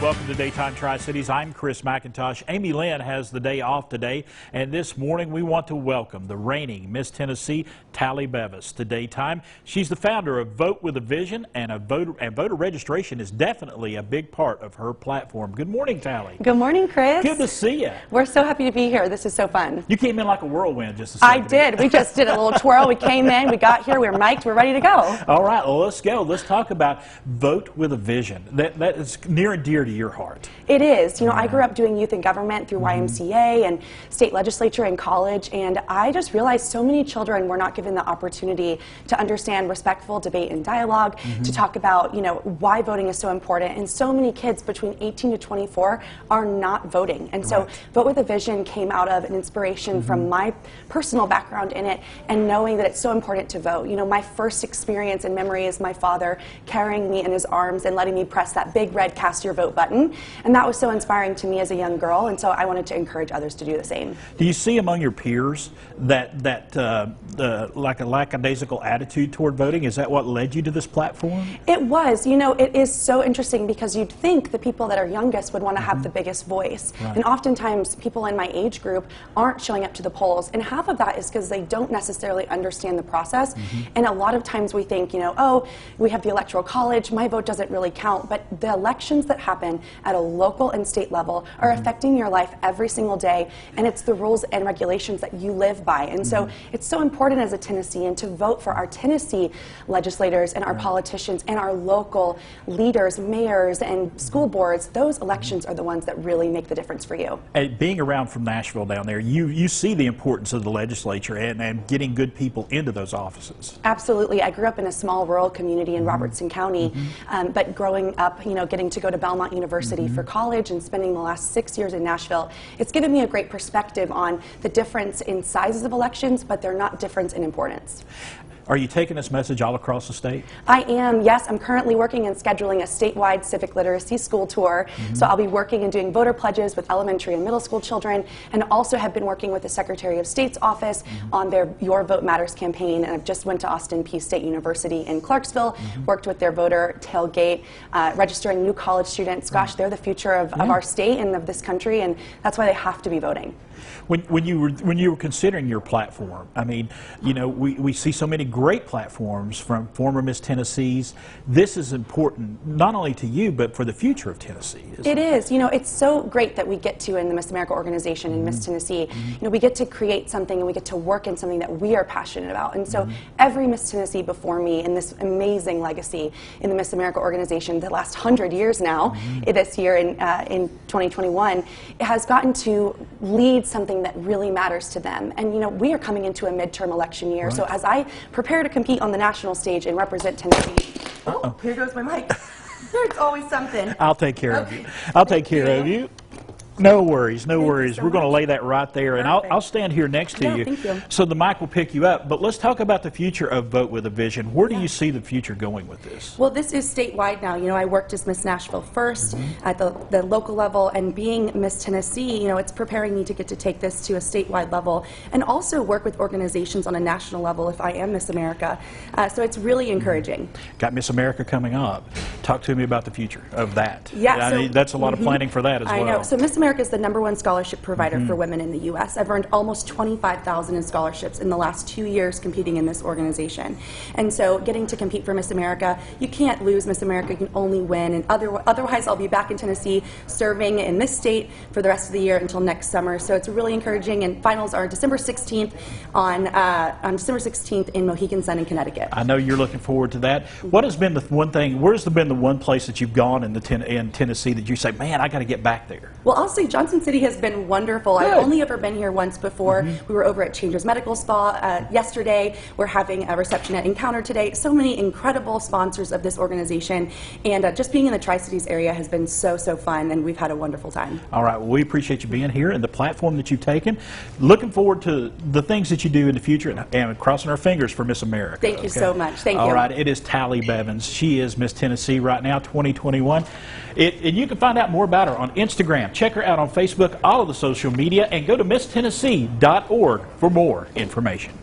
welcome to Daytime Tri-Cities. I'm Chris McIntosh. Amy Lynn has the day off today, and this morning we want to welcome the reigning Miss Tennessee Tally Bevis to Daytime. She's the founder of Vote with a Vision, and voter registration is definitely a big part of her platform. Good morning, Tally. Good morning, Chris. Good to see you. We're so happy to be here. This is so fun. You came in like a whirlwind just a second I did. We just did a little twirl. We came in, we got here, we were mic'd, we're ready to go. All right, well, let's go. Let's talk about Vote with a Vision. That is near and dear to your heart. It is. You know, I grew up doing youth and government through YMCA and state legislature and college, and I just realized so many children were not given the opportunity to understand respectful debate and dialogue, to talk about, you know, why voting is so important. And so many kids between 18 to 24 are not voting. And so Vote with a Vision came out of an inspiration from my personal background in it and knowing that it's so important to vote. You know, my first experience and memory is my father carrying me in his arms and letting me press that big red cast your vote button, and that was so inspiring to me as a young girl, and so I wanted to encourage others to do the same. Do you see among your peers that like a lackadaisical attitude toward voting? Is that what led you to this platform? It was. You know, it is so interesting because you'd think the people that are youngest would want to have the biggest voice, and oftentimes people in my age group aren't showing up to the polls, and half of that is because they don't necessarily understand the process, and a lot of times we think, you know, oh, we have the Electoral College, my vote doesn't really count, but the elections that happen at a local and state level are affecting your life every single day, and it's the rules and regulations that you live by. And so it's so important as a Tennessean to vote for our Tennessee legislators and our politicians and our local leaders, mayors, and school boards. Those elections are the ones that really make the difference for you. Being around from Nashville down there, you see the importance of the legislature and getting good people into those offices. Absolutely. I grew up in a small rural community in Robertson County, but growing up, you know, getting to go to Belmont University for college and spending the last 6 years in Nashville, it's given me a great perspective on the difference in sizes of elections, but they're not difference in importance. Are you taking this message all across the state? I am, yes. I'm currently working and scheduling a statewide civic literacy school tour. So I'll be working and doing voter pledges with elementary and middle school children, and also have been working with the Secretary of State's office on their Your Vote Matters campaign. And I've just went to Austin Peay State University in Clarksville, worked with their voter tailgate, registering new college students. Gosh, they're the future of our state and of this country, and that's why they have to be voting. When you were considering your platform, I mean, you know, we see so many great platforms from former Miss Tennessees. This is important not only to you, but for the future of Tennessee. It is. You know, it's so great that we get to, in the Miss America organization in Miss Tennessee, you know, we get to create something and we get to work in something that we are passionate about. And so every Miss Tennessee before me in this amazing legacy in the Miss America organization, the last 100 years now, this year in 2021, it has gotten to lead something that really matters to them. And you know, we are coming into a midterm election year, so as I prepare to compete on the national stage and represent Tennessee, oh, here goes my mic. There's always something. I'll take care of you. I'll take care of you. No worries, no worries. We're going to lay that right there, and I'll stand here next to you. Thank you. So the mic will pick you up. But let's talk about the future of Vote with a Vision. Where do you see the future going with this? Well, this is statewide now. You know, I worked as Miss Nashville first at the local level, and being Miss Tennessee, you know, it's preparing me to get to take this to a statewide level and also work with organizations on a national level if I am Miss America. So it's really encouraging. Got Miss America coming up. Talk to me about the future of that. Yeah, I mean, that's a lot of planning for that as well. I know. So Miss America is the #1 scholarship provider for women in the U.S. I've earned almost 25,000 in scholarships in the last 2 years competing in this organization. And so getting to compete for Miss America, you can't lose Miss America, you can only win. And otherwise, I'll be back in Tennessee serving in this state for the rest of the year until next summer. So it's really encouraging. And finals are December 16th on December 16th in Mohegan Sun in Connecticut. I know you're looking forward to that. What has been the one thing, where's been the one place that you've gone in Tennessee that you say, man, I got to get back there? Well, I'll say Johnson City has been wonderful. I've only ever been here once before. We were over at Changers Medical Spa yesterday. We're having a reception at Encounter today. So many incredible sponsors of this organization, and just being in the Tri-Cities area has been so fun, and we've had a wonderful time. All right, well, we appreciate you being here and the platform that you've taken. Looking forward to the things that you do in the future, and crossing our fingers for Miss America. Thank you so much. Thank you. All right, it is Tally Bevis. She is Miss Tennessee right now, 2021. And you can find out more about her on Instagram. Check her out on Facebook, all of the social media, and go to misstennessee.org for more information.